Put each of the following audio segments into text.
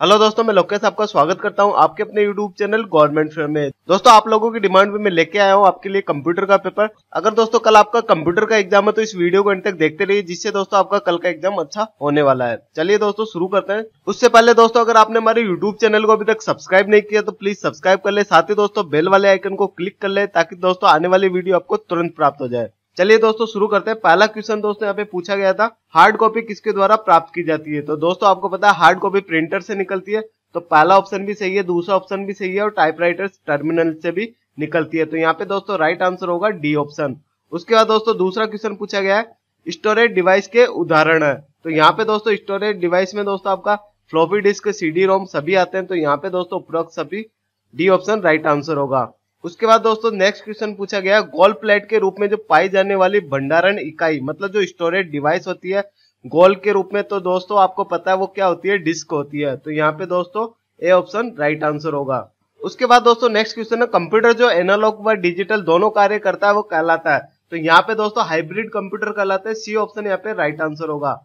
Hello दोस्तों, मैं लोकेश आपका स्वागत करता हूं आपके अपने यूट्यूब चैनल गवर्नमेंट फेयर में। दोस्तों, आप लोगों की डिमांड पे मैं लेके आया हूं आपके लिए कंप्यूटर का पेपर। अगर दोस्तों कल आपका कंप्यूटर का एग्जाम है तो इस वीडियो को अंत तक देखते रहिए, जिससे दोस्तों आपका कल का एग्जाम अच्छा होने वाला है। चलिए दोस्तों शुरू करते हैं। उससे पहले दोस्तों, अगर आपने हमारे यूट्यूब चैनल को अभी तक सब्सक्राइब नहीं किया तो प्लीज सब्सक्राइब कर ले, साथ ही दोस्तों बेल वाले आइकन को क्लिक कर ले ताकि दोस्तों आने वाली वीडियो आपको तुरंत प्राप्त हो जाए। चलिए दोस्तों शुरू करते हैं। पहला क्वेश्चन दोस्तों यहाँ पे पूछा गया था, हार्ड कॉपी किसके द्वारा प्राप्त की जाती है। तो दोस्तों आपको पता है हार्ड कॉपी प्रिंटर से निकलती है, तो पहला ऑप्शन भी सही है, दूसरा ऑप्शन भी सही है और टाइपराइटर टर्मिनल से भी निकलती है। तो यहाँ पे दोस्तों राइट आंसर होगा डी ऑप्शन। उसके बाद दोस्तों दूसरा क्वेश्चन पूछा गया है, स्टोरेज डिवाइस के उदाहरण है। तो यहाँ पे दोस्तों स्टोरेज डिवाइस में दोस्तों आपका फ्लॉपी डिस्क, सीडी रोम सभी आते हैं। तो यहाँ पे दोस्तों उपरोक्त सभी डी ऑप्शन राइट आंसर होगा। उसके बाद दोस्तों नेक्स्ट क्वेश्चन पूछा गया, गोल्ड प्लेट के रूप में जो पाई जाने वाली भंडारण इकाई, मतलब जो स्टोरेज डिवाइस होती है गोल के रूप में, तो दोस्तों आपको पता है वो क्या होती है, डिस्क होती है। तो यहाँ पे दोस्तों ए ऑप्शन राइट आंसर होगा। उसके बाद दोस्तों नेक्स्ट क्वेश्चन है, कंप्यूटर जो एनालॉग व डिजिटल दोनों कार्य करता है वो कहलाता है। तो यहाँ पे दोस्तों हाइब्रिड कंप्यूटर कहलाता है, सी ऑप्शन यहाँ पे राइट आंसर होगा।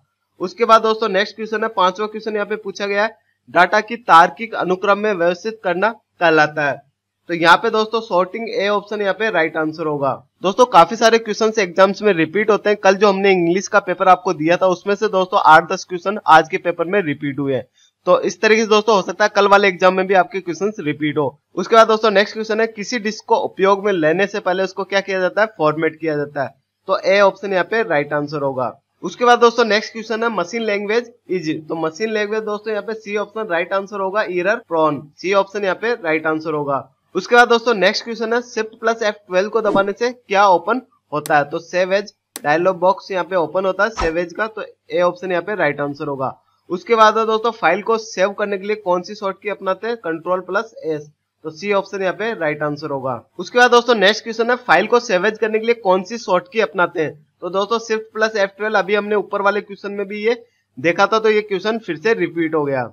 उसके बाद दोस्तों नेक्स्ट क्वेश्चन है, पांचवा क्वेश्चन यहाँ पे पूछा गया है, डाटा की तार्किक अनुक्रम में व्यवस्थित करना कहलाता है। तो यहाँ पे दोस्तों सॉर्टिंग ए ऑप्शन यहाँ पे राइट आंसर होगा। दोस्तों काफी सारे क्वेश्चन एग्जाम्स में रिपीट होते हैं। कल जो हमने इंग्लिश का पेपर आपको दिया था उसमें से दोस्तों 8-10 क्वेश्चन आज के पेपर में रिपीट हुए हैं। तो इस तरीके से दोस्तों हो सकता है कल वाले एग्जाम में भी आपके क्वेश्चन रिपीट हो। उसके बाद दोस्तों नेक्स्ट क्वेश्चन है, किसी डिस्क को उपयोग में लेने से पहले उसको क्या किया जाता है, फॉर्मेट किया जाता है। तो ए ऑप्शन यहाँ पे राइट आंसर होगा। उसके बाद दोस्तों नेक्स्ट क्वेश्चन है, मशीन लैंग्वेज इज। तो मशीन लैंग्वेज दोस्तों यहाँ पे सी ऑप्शन राइट आंसर होगा, एरर प्रोन, सी ऑप्शन यहाँ पे राइट आंसर होगा। उसके बाद दोस्तों नेक्स्ट क्वेश्चन है, शिफ्ट प्लस F12 को दबाने से क्या ओपन होता है। तो सेव एज डायलॉग बॉक्स यहाँ पे ओपन होता है सेव एज का, तो ए ऑप्शन यहाँ पे राइट आंसर होगा। उसके बाद दोस्तों फाइल को सेव करने के लिए कौन सी शॉर्ट की अपनाते हैं, कंट्रोल प्लस एस, तो सी ऑप्शन यहाँ पे राइट आंसर होगा। उसके बाद दोस्तों नेक्स्ट क्वेश्चन है, फाइल को सेव एज करने के लिए कौन सी शॉर्ट की अपनाते हैं। तो दोस्तों शिफ्ट प्लस F12, अभी हमने ऊपर वाले क्वेश्चन में भी ये देखा था, तो ये क्वेश्चन फिर से रिपीट हो गया।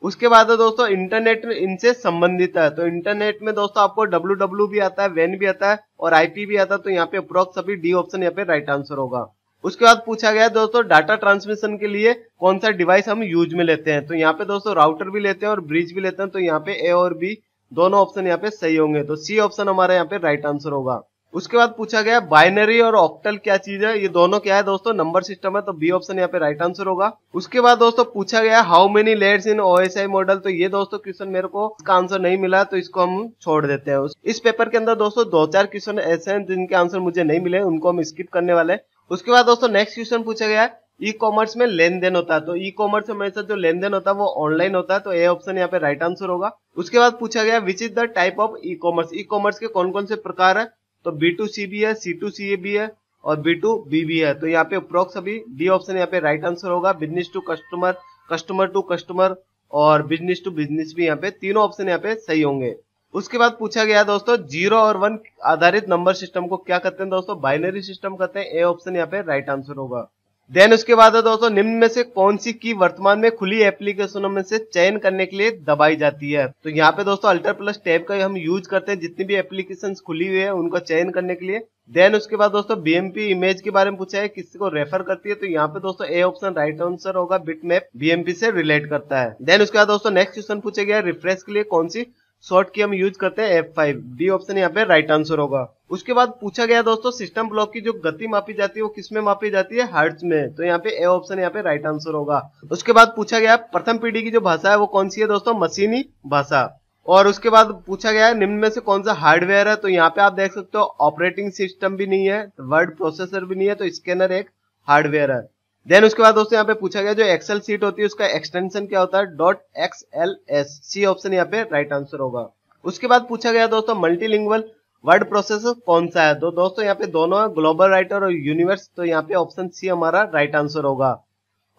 उसके बाद दोस्तों इंटरनेट इनसे संबंधित है। तो इंटरनेट में दोस्तों आपको www भी आता है, WAN भी आता है और IP भी आता है। तो यहाँ पे अप्रोक्स सभी डी ऑप्शन यहाँ पे राइट आंसर होगा। उसके बाद पूछा गया दोस्तों, डाटा ट्रांसमिशन के लिए कौन सा डिवाइस हम यूज में लेते हैं। तो यहाँ पे दोस्तों राउटर भी लेते हैं और ब्रिज भी लेते हैं। तो यहाँ पे ए और बी दोनों ऑप्शन यहाँ पे सही होंगे, तो सी ऑप्शन हमारा यहाँ पे राइट आंसर होगा। उसके बाद पूछा गया बाइनरी और ऑक्टल क्या चीज है। ये दोनों क्या है दोस्तों, नंबर सिस्टम है। तो बी ऑप्शन यहाँ पे राइट आंसर होगा। उसके बाद दोस्तों पूछा गया how many layers in OSI model. तो ये दोस्तों क्वेश्चन मेरे को इसका आंसर नहीं मिला, तो इसको हम छोड़ देते हैं। इस पेपर के अंदर दोस्तों 2-4 क्वेश्चन ऐसे हैं जिनके आंसर मुझे नहीं मिले, उनको हम स्किप करने वाले हैं। उसके बाद दोस्तों नेक्स्ट क्वेश्चन पूछा गया है, ई कॉमर्स में लेन देन होता है। तो ई कॉमर्स में हमेशा जो लेन देन होता है वो ऑनलाइन होता है। तो ए ऑप्शन यहाँ पे राइट आंसर होगा। उसके बाद पूछा गया which is the type of e commerce. E commerce के कौन कौन से प्रकार है। तो B2C भी है, C2C भी है और B2B भी है। तो यहाँ पे अप्रोक्स अभी डी ऑप्शन यहाँ पे राइट आंसर होगा। Business to customer, customer to customer और बिजनेस टू बिजनेस भी यहाँ पे तीनों ऑप्शन यहाँ पे सही होंगे। उसके बाद पूछा गया दोस्तों 0 और 1 आधारित नंबर सिस्टम को क्या कहते हैं। दोस्तों बाइनरी सिस्टम कहते हैं। ए ऑप्शन यहाँ पे राइट आंसर होगा। देन उसके बाद दोस्तों निम्न में से कौन सी की वर्तमान में खुली एप्लीकेशनों में से चयन करने के लिए दबाई जाती है। तो यहाँ पे दोस्तों अल्टर प्लस टैब का हम यूज करते हैं जितनी भी एप्लीकेशंस खुली हुई है उनको चयन करने के लिए। देन उसके बाद दोस्तों BMP इमेज के बारे में पूछा है, किसी को रेफर करती है। तो यहाँ पे दोस्तों ए ऑप्शन राइट आंसर होगा, बिटमैप BMP से रिलेट करता है। देन उसके बाद दोस्तों नेक्स्ट क्वेश्चन पूछा गया, रिफ्रेश के लिए कौन सी शॉर्ट की हम यूज करते हैं, F5, डी ऑप्शन यहाँ पे राइट आंसर होगा। उसके बाद पूछा गया दोस्तों सिस्टम ब्लॉक की जो गति मापी जाती है वो किस में मापी जाती है, हर्ट्ज में। तो यहाँ पे ए ऑप्शन यहाँ पे राइट आंसर होगा। उसके बाद पूछा गया प्रथम पीढ़ी की जो भाषा है वो कौन सी है दोस्तों, मशीनी भाषा। और उसके बाद पूछा गया है निम्न में से कौन सा हार्डवेयर है। तो यहाँ पे आप देख सकते हो ऑपरेटिंग सिस्टम भी नहीं है, वर्ड प्रोसेसर भी नहीं है, तो स्कैनर एक हार्डवेयर है। देन उसके बाद दोस्तों यहाँ पे पूछा गया जो एक्सेल सीट होती है उसका एक्सटेंशन क्या होता है, .xls, सी ऑप्शन यहाँ पे राइट आंसर होगा। उसके बाद पूछा गया दोस्तों मल्टीलिंगुअल वर्ड प्रोसेसर कौन सा है। तो दोस्तों यहाँ पे दोनों है, ग्लोबल राइटर और यूनिवर्स। तो यहाँ पे ऑप्शन सी हमारा राइट आंसर होगा।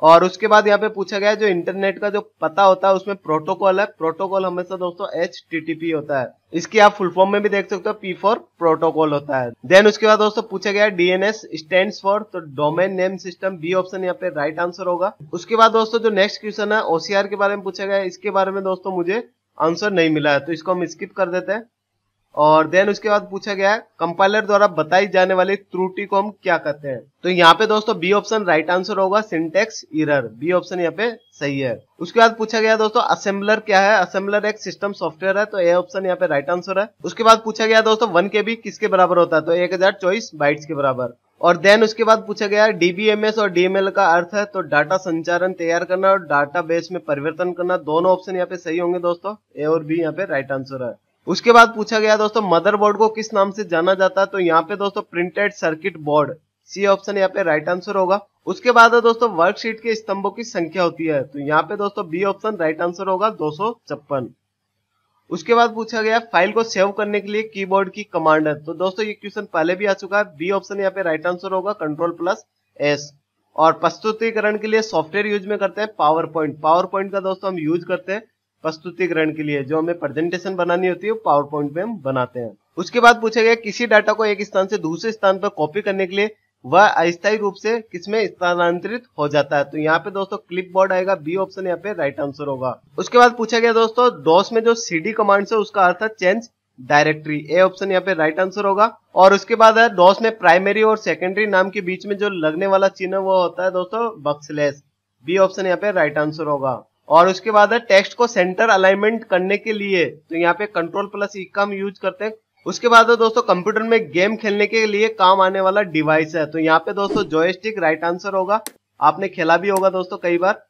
और उसके बाद यहाँ पे पूछा गया जो इंटरनेट का जो पता होता है उसमें प्रोटोकॉल है। प्रोटोकॉल हमेशा दोस्तों HTTP होता है। इसकी आप फुल फॉर्म में भी देख सकते हो, P फॉर प्रोटोकॉल होता है। देन उसके बाद दोस्तों पूछा गया DNS स्टैंड्स फॉर, तो domain name system, B option यहाँ पे राइट आंसर होगा। उसके बाद दोस्तों जो नेक्स्ट क्वेश्चन है OCR के बारे में पूछा गया, इसके बारे में दोस्तों मुझे आंसर नहीं मिला है, तो इसको हम स्किप कर देते हैं। और देन उसके बाद पूछा गया है कंपाइलर द्वारा बताई जाने वाली त्रुटि को हम क्या कहते हैं। तो यहाँ पे दोस्तों बी ऑप्शन राइट आंसर होगा, सिंटेक्स एरर। बी ऑप्शन यहाँ पे सही है। उसके बाद पूछा गया दोस्तों असेंबलर क्या है। असेंबलर एक सिस्टम सॉफ्टवेयर है, तो ए ऑप्शन यहाँ पे राइट आंसर है। उसके बाद पूछा गया दोस्तों 1 KB किसके बराबर होता है, तो 1024 बाइट्स के बराबर। और देन उसके बाद पूछा गया डीबीएमएस और डीएमएल का अर्थ है तो डाटा संचारण तैयार करना और डाटा बेस में परिवर्तन करना। दोनों ऑप्शन यहाँ पे सही होंगे दोस्तों, ए और बी यहाँ पे राइट आंसर है। उसके बाद पूछा गया दोस्तों मदरबोर्ड को किस नाम से जाना जाता है, तो यहाँ पे दोस्तों printed circuit board. C option यहाँ पे राइट आंसर होगा। उसके बाद दोस्तों वर्कशीट के स्तंभों की संख्या होती है, तो यहाँ पे दोस्तों बी ऑप्शन राइट आंसर होगा 256। उसके बाद पूछा गया फाइल को सेव करने के लिए कीबोर्ड की कमांड है, तो दोस्तों ये क्वेश्चन पहले भी आ चुका है। बी ऑप्शन यहाँ पे राइट आंसर होगा Ctrl+S। और प्रस्तुतिकरण के लिए सॉफ्टवेयर यूज में करते हैं पावर पॉइंट। पावर पॉइंट का दोस्तों हम यूज करते हैं प्रस्तुतिकरण के लिए, जो हमें प्रेजेंटेशन बनानी होती है पावर पॉइंट में हम बनाते हैं। उसके बाद पूछा गया किसी डाटा को एक स्थान से दूसरे स्थान पर कॉपी करने के लिए वह अस्थायी रूप से किसमें स्थानांतरित हो जाता है, तो यहाँ पे दोस्तों क्लिपबोर्ड आएगा। बी ऑप्शन यहाँ पे राइट आंसर होगा। उसके बाद पूछा गया दोस्तों डॉस में जो सीडी कमांड है उसका अर्थ है चेंज डायरेक्टरी। ए ऑप्शन यहाँ पे राइट आंसर होगा। और उसके बाद है डॉस में प्राइमरी और सेकेंडरी नाम के बीच में जो लगने वाला चिन्ह वो होता है दोस्तों बैकस्लैश। बी ऑप्शन यहाँ पे राइट आंसर होगा। और उसके बाद है टेक्स्ट को सेंटर अलाइनमेंट करने के लिए, तो यहाँ पे Ctrl+E का हम यूज करते हैं। उसके बाद दोस्तों कंप्यूटर में गेम खेलने के लिए काम आने वाला डिवाइस है, तो यहाँ पे दोस्तों जॉयस्टिक राइट आंसर होगा। आपने खेला भी होगा दोस्तों कई बार,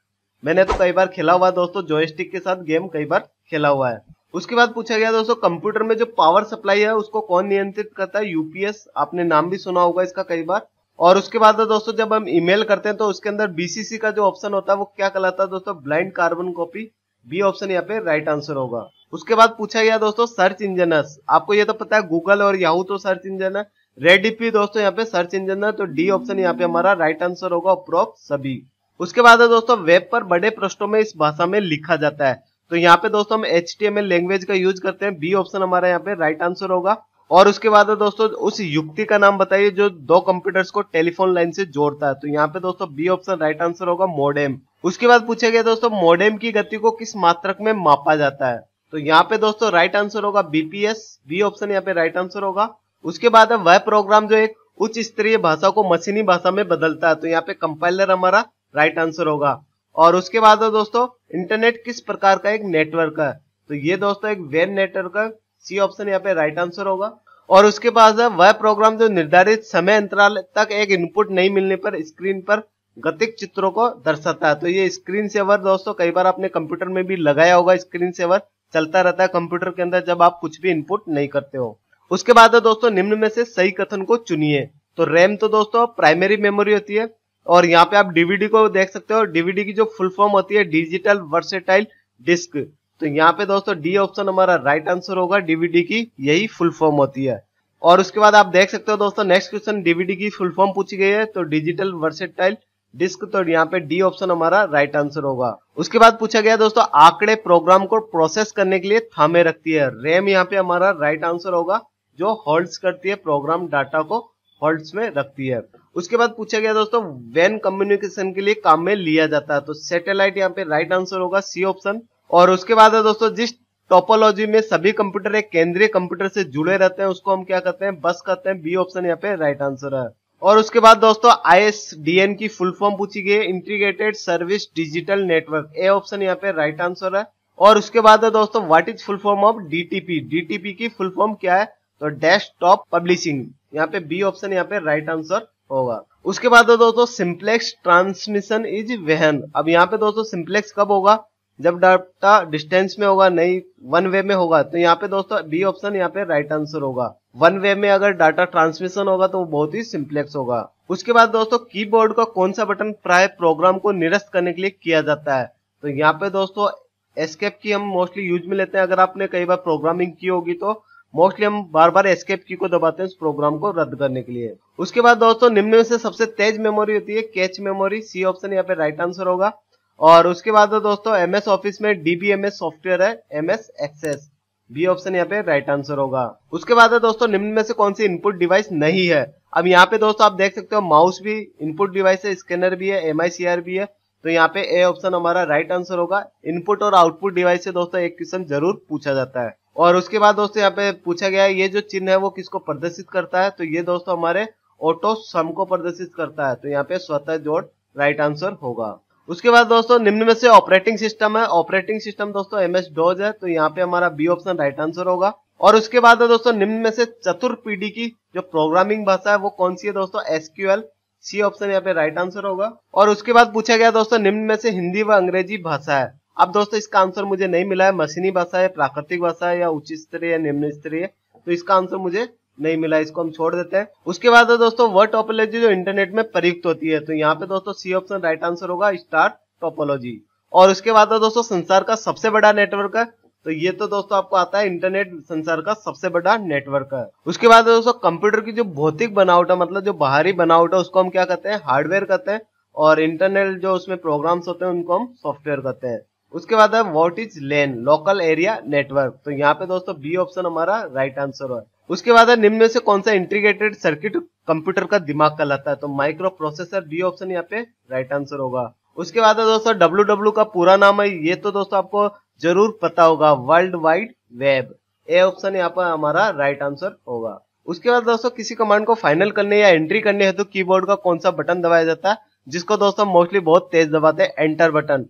मैंने तो कई बार खेला हुआ है दोस्तों, जॉयस्टिक के साथ गेम कई बार खेला हुआ है। उसके बाद पूछा गया दोस्तों कंप्यूटर में जो पावर सप्लाई है उसको कौन नियंत्रित करता है, यूपीएस। आपने नाम भी सुना होगा इसका कई बार। और उसके बाद दोस्तों जब हम ईमेल करते हैं तो उसके अंदर बीसीसी का जो ऑप्शन होता है वो क्या कहलाता है दोस्तों, blind carbon copy. B option यहाँ पे राइट आंसर होगा। उसके बाद पूछा गया दोस्तों सर्च इंजन। आपको ये तो पता है गूगल और याहू तो सर्च इंजन है, रेडिपी दोस्तों यहाँ पे सर्च इंजन है, तो डी ऑप्शन यहाँ पे हमारा राइट आंसर होगा, उपरोक्त सभी। उसके बाद दोस्तों वेब पर बड़े पृष्ठों में इस भाषा में लिखा जाता है, तो यहाँ पे दोस्तों हम HTML लैंग्वेज का यूज करते हैं। बी ऑप्शन हमारा यहाँ पे राइट आंसर होगा। और उसके बाद दोस्तों उस युक्ति का नाम बताइए जो दो कंप्यूटर्स को टेलीफोन लाइन से जोड़ता है, तो यहाँ पे दोस्तों बी ऑप्शन राइट आंसर होगा, मोडेम। उसके बाद पूछा गया दोस्तों मोडेम की गति को किस मात्रक में मापा जाता है, तो यहाँ पे दोस्तों राइट आंसर होगा बीपीएस। बी ऑप्शन यहाँ पे राइट आंसर होगा। उसके बाद वह प्रोग्राम जो एक उच्च स्तरीय भाषा को मशीनी भाषा में बदलता है, तो यहाँ पे कंपाइलर हमारा राइट आंसर होगा। और उसके बाद दोस्तों इंटरनेट किस प्रकार का एक नेटवर्क है, तो ये दोस्तों एक वेब नेटवर्क है। सी ऑप्शन यहाँ पे राइट आंसर होगा। और उसके बाद वह प्रोग्राम जो निर्धारित समय अंतराल तक एक इनपुट नहीं मिलने पर स्क्रीन पर गतिक चित्रों को दर्शाता है, तो ये स्क्रीन सेवर दोस्तों कई बार आपने कंप्यूटर में भी लगाया होगा। स्क्रीन सेवर चलता रहता है कंप्यूटर के अंदर जब आप कुछ भी इनपुट नहीं करते हो। उसके बाद दोस्तों निम्न में से सही कथन को चुनिए, तो रैम तो दोस्तों प्राइमरी मेमोरी होती है। और यहाँ पे आप डीवीडी को देख सकते हो, डीवीडी की जो फुल फॉर्म होती है डिजिटल वर्सेटाइल डिस्क, तो यहाँ पे दोस्तों डी ऑप्शन हमारा राइट आंसर होगा। डीवीडी की यही फुल फॉर्म होती है। और उसके बाद आप देख सकते हो दोस्तों नेक्स्ट क्वेश्चन डीवीडी की फुल फॉर्म पूछी गई है, तो डिजिटल वर्सेटाइल डिस्क, तो यहाँ पे डी ऑप्शन हमारा राइट आंसर होगा। उसके बाद पूछा गया दोस्तों आंकड़े प्रोग्राम को प्रोसेस करने के लिए थामे रखती है, रैम यहाँ पे हमारा राइट आंसर होगा, जो होल्ड्स करती है प्रोग्राम डाटा को होल्ड्स में रखती है। उसके बाद पूछा गया दोस्तों वैन कम्युनिकेशन के लिए काम में लिया जाता है, तो सैटेलाइट यहाँ पे राइट आंसर होगा, सी ऑप्शन। और उसके बाद दोस्तों जिस टोपोलॉजी में सभी कंप्यूटर एक केंद्रीय कंप्यूटर से जुड़े रहते हैं उसको हम क्या कहते हैं, बस कहते हैं। बी ऑप्शन यहाँ पे राइट आंसर है। और उसके बाद दोस्तों ISDN की फुल फॉर्म पूछी गई है, integrated service digital network. A option यहाँ पे राइट आंसर है। और उसके बाद दोस्तों what is full form of DTP, DTP की फुल फॉर्म क्या है, तो डेस्कटॉप पब्लिशिंग। यहाँ पे बी ऑप्शन यहाँ पे राइट आंसर होगा। उसके बाद दोस्तों सिंप्लेक्स ट्रांसमिशन इज वेहन। अब यहाँ पे दोस्तों सिंप्लेक्स कब होगा, जब डाटा डिस्टेंस में होगा, नहीं वन वे में होगा, तो यहाँ पे दोस्तों बी ऑप्शन यहाँ पे राइट आंसर होगा। वन वे में अगर डाटा ट्रांसमिशन होगा तो वो बहुत ही सिंप्लेक्स होगा। उसके बाद दोस्तों कीबोर्ड का कौन सा बटन प्राय प्रोग्राम को निरस्त करने के लिए किया जाता है, तो यहाँ पे दोस्तों एस्केप की हम मोस्टली यूज में लेते हैं। अगर आपने कई बार प्रोग्रामिंग की होगी तो मोस्टली हम बार बार एस्केप की को दबाते हैं उस प्रोग्राम को रद्द करने के लिए। उसके बाद दोस्तों निम्न में से सबसे तेज मेमोरी होती है कैच मेमोरी। सी ऑप्शन यहाँ पे राइट आंसर होगा। और उसके बाद दोस्तों MS ऑफिस में DBMS सॉफ्टवेयर है, MS एक्सेस। बी ऑप्शन यहाँ पे राइट आंसर होगा। उसके बाद दोस्तों निम्न में से कौन सी इनपुट डिवाइस नहीं है। अब यहाँ पे दोस्तों आप देख सकते हो माउस भी इनपुट डिवाइस है, स्कैनर भी है, MICR भी है, तो यहाँ पे ए ऑप्शन हमारा राइट आंसर होगा। इनपुट और आउटपुट डिवाइस से दोस्तों एक क्वेश्चन जरूर पूछा जाता है। और उसके बाद दोस्तों यहाँ पे पूछा गया है ये जो चिन्ह है वो किसको प्रदर्शित करता है, तो ये दोस्तों हमारे ऑटो सम को प्रदर्शित करता है। तो यहाँ पे स्वतः जोड़ राइट आंसर होगा। उसके बाद दोस्तों निम्न में से ऑपरेटिंग सिस्टम है, ऑपरेटिंग सिस्टम दोस्तों MS DOS है, तो यहाँ पे हमारा बी ऑप्शन राइट आंसर होगा। और उसके बाद दोस्तों निम्न में से चतुर पीढ़ी की जो प्रोग्रामिंग भाषा है वो कौन सी है दोस्तों, SQL, सी ऑप्शन यहाँ पे राइट आंसर होगा। और उसके बाद पूछा गया दोस्तों निम्न में से हिंदी व अंग्रेजी भाषा है। अब दोस्तों इसका आंसर मुझे नहीं मिला है, मशीनी भाषा है, प्राकृतिक भाषा है, या उच्च स्तरीय या निम्न स्तरीय, तो इसका आंसर मुझे नहीं मिला, इसको हम छोड़ देते हैं। उसके बाद दोस्तों वर्ड टोपोलॉजी जो इंटरनेट में प्रयुक्त होती है, तो यहाँ पे दोस्तों सी ऑप्शन राइट आंसर होगा, स्टार टोपोलॉजी। और उसके बाद दोस्तों संसार का सबसे बड़ा नेटवर्क है, तो ये तो दोस्तों आपको आता है इंटरनेट संसार का सबसे बड़ा नेटवर्क है। उसके बाद दोस्तों कंप्यूटर की जो भौतिक बनावट है, मतलब जो बाहरी बनावट है, उसको हम क्या कहते हैं, हार्डवेयर कहते हैं। और इंटरनल जो उसमें प्रोग्राम्स होते हैं उनको हम सॉफ्टवेयर कहते हैं। उसके बाद है what is LAN, local area network, तो यहाँ पे दोस्तों बी ऑप्शन हमारा राइट आंसर है। उसके बाद है निम्न में से कौन सा इंटीग्रेटेड सर्किट कंप्यूटर का दिमाग कहलाता है, तो माइक्रो प्रोसेसर, बी ऑप्शन यहाँ पे राइट आंसर होगा। उसके बाद है दोस्तों WW का पूरा नाम है, ये तो दोस्तों आपको जरूर पता होगा, world wide web, A option यहाँ पर हमारा राइट आंसर होगा। उसके बाद दोस्तों किसी कमांड को फाइनल करने या एंट्री करने हेतु कीबोर्ड का कौन सा बटन दबाया जाता है, जिसको दोस्तों मोस्टली बहुत तेज दबाते हैं, एंटर बटन।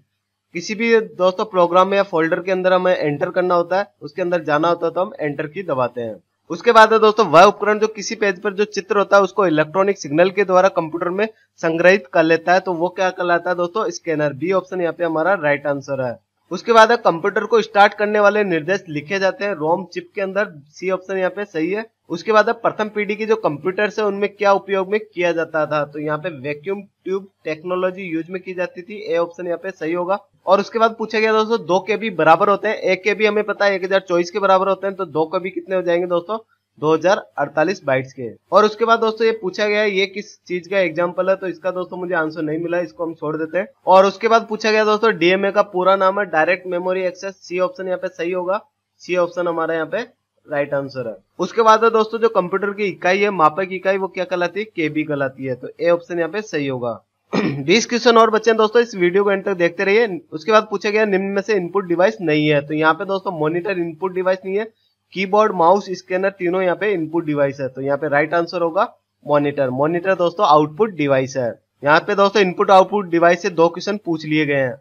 किसी भी दोस्तों प्रोग्राम में या फोल्डर के अंदर हमें एंटर करना होता है, उसके अंदर जाना होता है, तो हम एंटर की दबाते हैं। उसके बाद है दोस्तों वह उपकरण जो किसी पेज पर जो चित्र होता है उसको इलेक्ट्रॉनिक सिग्नल के द्वारा कंप्यूटर में संग्रहित कर लेता है, तो वो क्या कहलाता है दोस्तों, स्कैनर, बी ऑप्शन यहाँ पे हमारा राइट आंसर है। उसके बाद है कंप्यूटर को स्टार्ट करने वाले निर्देश लिखे जाते हैं रोम चिप के अंदर, सी ऑप्शन यहाँ पे सही है। उसके बाद है प्रथम पीढ़ी की जो कंप्यूटर्स है उनमें क्या उपयोग में किया जाता था, तो यहाँ पे वैक्यूम ट्यूब टेक्नोलॉजी यूज में की जाती थी, ए ऑप्शन यहाँ पे सही होगा। और उसके बाद पूछा गया दोस्तों 2 KB बराबर होते हैं, 1 KB हमें पता है 1024 के बराबर होते हैं, तो 2 KB कितने हो जाएंगे दोस्तों, 2048 बाइट्स के। और उसके बाद दोस्तों ये पूछा गया है ये किस चीज का एग्जांपल है, तो इसका दोस्तों मुझे आंसर नहीं मिला, इसको हम छोड़ देते हैं। और उसके बाद पूछा गया दोस्तों DMA का पूरा नाम है direct memory access, C option यहाँ पे सही होगा, सी ऑप्शन हमारा यहाँ पे राइट आंसर है। उसके बाद दोस्तों जो कंप्यूटर की इकाई है, मापक इकाई, वो क्या कहलाती है, KB कहलाती है, तो ए ऑप्शन यहाँ पे सही होगा। 20 क्वेश्चन और बचे हैं दोस्तों, इस वीडियो को एंड तक देखते रहिए। उसके बाद पूछा गया निम्न में से इनपुट डिवाइस नहीं है, तो यहाँ पे दोस्तों मॉनिटर इनपुट डिवाइस नहीं है, कीबोर्ड, माउस, स्कैनर तीनों यहाँ पे इनपुट डिवाइस है, तो यहाँ पे राइट आंसर होगा मॉनिटर। मॉनिटर दोस्तों आउटपुट डिवाइस है। यहाँ पे दोस्तों इनपुट आउटपुट डिवाइस से 2 क्वेश्चन पूछ लिए गए हैं।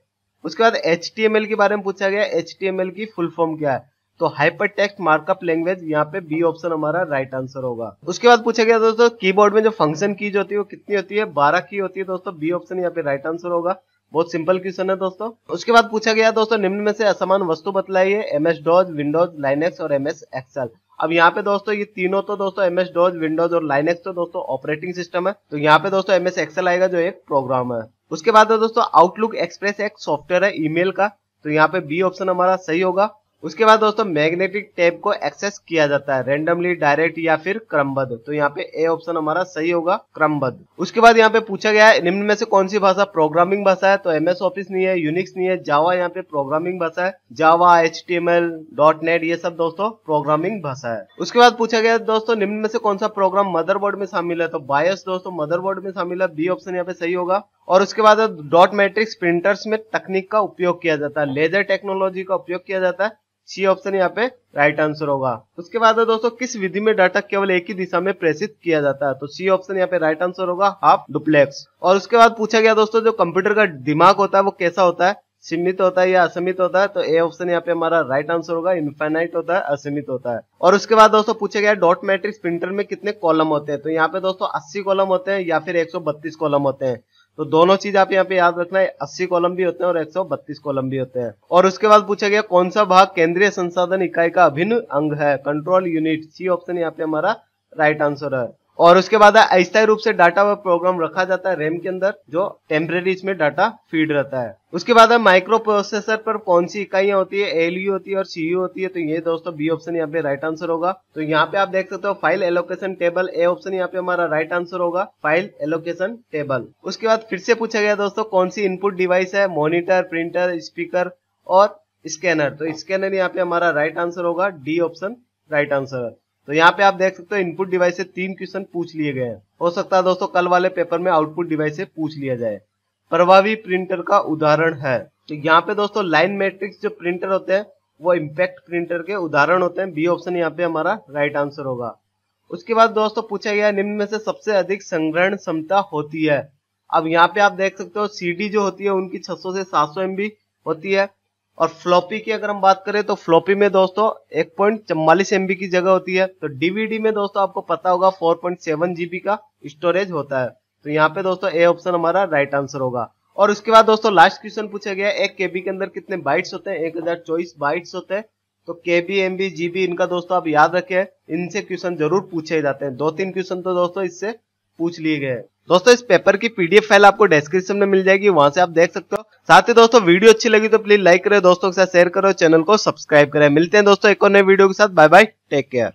उसके बाद HTML के बारे में पूछा गया, HTML की फुल फॉर्म क्या है, तो हाइपर टेक्स्ट मार्कअप लैंग्वेज, यहाँ पे बी ऑप्शन हमारा राइट आंसर होगा। उसके बाद पूछा गया दोस्तों कीबोर्ड में जो फंक्शन कीज होती है वो कितनी होती है, 12 की होती है दोस्तों, बी ऑप्शन यहाँ पे राइट आंसर होगा। बहुत सिंपल क्वेश्चन है दोस्तों। उसके बाद पूछा गया दोस्तों निम्न में से असमान वस्तु बतलाइए, MS DOS, विंडोज, लाइनेक्स और MS एक्सेल। अब यहाँ पे दोस्तों ये तीनों तो दोस्तों MS DOS, विंडोज और लाइनेक्स तो दोस्तों ऑपरेटिंग सिस्टम है, तो यहाँ पे दोस्तों MS एक्सेल आएगा जो एक प्रोग्राम है। उसके बाद दोस्तों आउटलुक एक्सप्रेस एक सॉफ्टवेयर है ईमेल का, तो यहाँ पे बी ऑप्शन हमारा सही होगा। उसके बाद दोस्तों मैग्नेटिक टेप को एक्सेस किया जाता है रैंडमली, डायरेक्ट या फिर क्रमबद्ध, तो यहाँ पे ए ऑप्शन हमारा सही होगा, क्रमबद्ध। उसके बाद यहाँ पे पूछा गया है निम्न में से कौन सी भाषा प्रोग्रामिंग भाषा है, तो MS ऑफिस नहीं है, यूनिक्स नहीं है, जावा यहाँ पे प्रोग्रामिंग भाषा है, जावा, HTML, .NET ये सब दोस्तों प्रोग्रामिंग भाषा है। उसके बाद पूछा गया दोस्तों निम्न में से कौन सा प्रोग्राम मदरबोर्ड में शामिल है, तो बायस दोस्तों मदरबोर्ड में शामिल है, बी ऑप्शन यहाँ पे सही होगा। और उसके बाद डॉट मैट्रिक्स प्रिंटर्स में तकनीक का उपयोग किया जाता है, लेजर टेक्नोलॉजी का उपयोग किया जाता है, सी ऑप्शन यहाँ पे राइट आंसर होगा। उसके बाद दोस्तों किस विधि में डाटा केवल एक ही दिशा में प्रेषित किया जाता है, तो सी ऑप्शन यहाँ पे राइट आंसर होगा, हाफ डुप्लेक्स। और उसके बाद पूछा गया दोस्तों जो कंप्यूटर का दिमाग होता है वो कैसा होता है, सीमित होता है या असीमित होता है, तो ए ऑप्शन यहाँ पे हमारा राइट आंसर होगा, इनफाइनाइट होता है, असीमित होता है। और उसके बाद दोस्तों पूछा गया डॉट मैट्रिक्स प्रिंटर में कितने कॉलम होते हैं, तो यहाँ पे दोस्तों 80 कॉलम होते हैं या फिर 132 कॉलम होते हैं, तो दोनों चीज आप यहाँ पे याद रखना है, 80 कॉलम भी होते हैं और 132 कॉलम भी होते हैं। और उसके बाद पूछा गया कौन सा भाग केंद्रीय संसाधन इकाई का अभिन्न अंग है, कंट्रोल यूनिट, सी ऑप्शन यहाँ पे हमारा राइट आंसर है। और उसके बाद अस्थायी रूप से डाटा व प्रोग्राम रखा जाता है रैम के अंदर, जो टेम्परेरी इसमें डाटा फीड रहता है। उसके बाद माइक्रो प्रोसेसर पर कौन सी इकाइयां होती है, ALU होती है और CU होती है, तो ये दोस्तों बी ऑप्शन यहाँ पे राइट आंसर होगा। तो यहाँ पे आप देख सकते हो file allocation table, A option यहाँ पे हमारा राइट आंसर होगा, फाइल एलोकेशन टेबल। उसके बाद फिर से पूछा गया दोस्तों कौन सी इनपुट डिवाइस है, मॉनिटर, प्रिंटर, स्पीकर और स्कैनर, तो स्कैनर यहाँ पे हमारा राइट आंसर होगा, डी ऑप्शन राइट आंसर है। तो यहाँ पे आप देख सकते हो इनपुट डिवाइस से 3 क्वेश्चन पूछ लिए गए हैं, हो सकता है दोस्तों कल वाले पेपर में आउटपुट डिवाइस से पूछ लिया जाए। प्रभावी प्रिंटर का उदाहरण है, तो यहाँ पे दोस्तों लाइन मैट्रिक्स जो प्रिंटर होते हैं वो इम्पैक्ट प्रिंटर के उदाहरण होते हैं। बी ऑप्शन यहाँ पे हमारा राइट आंसर होगा। उसके बाद दोस्तों पूछा गया निम्न में से सबसे अधिक संग्रहण क्षमता होती है। अब यहाँ पे आप देख सकते हो सीडी जो होती है उनकी 600 से 700 MB होती है, और फ्लॉपी की अगर हम बात करें तो फ्लॉपी में दोस्तों 1.44 MB की जगह होती है। तो डीवीडी में दोस्तों आपको पता होगा 4.7 GB का स्टोरेज होता है। तो यहाँ पे दोस्तों ए ऑप्शन हमारा राइट आंसर होगा। और उसके बाद दोस्तों लास्ट क्वेश्चन पूछा गया है, 1 KB के अंदर कितने बाइट्स होते हैं? 1024 बाइट्स होते हैं। तो KB, MB, GB इनका दोस्तों आप याद रखें, इनसे क्वेश्चन जरूर पूछे जाते हैं। 2-3 क्वेश्चन तो दोस्तों इससे पूछ लिए गए। दोस्तों इस पेपर की PDF फाइल आपको डिस्क्रिप्शन में मिल जाएगी, वहां से आप देख सकते हो। साथ ही दोस्तों वीडियो अच्छी लगी तो प्लीज लाइक करें, दोस्तों के साथ शेयर करो, चैनल को सब्सक्राइब करें। मिलते हैं दोस्तों एक और नए वीडियो के साथ। Bye bye, take care.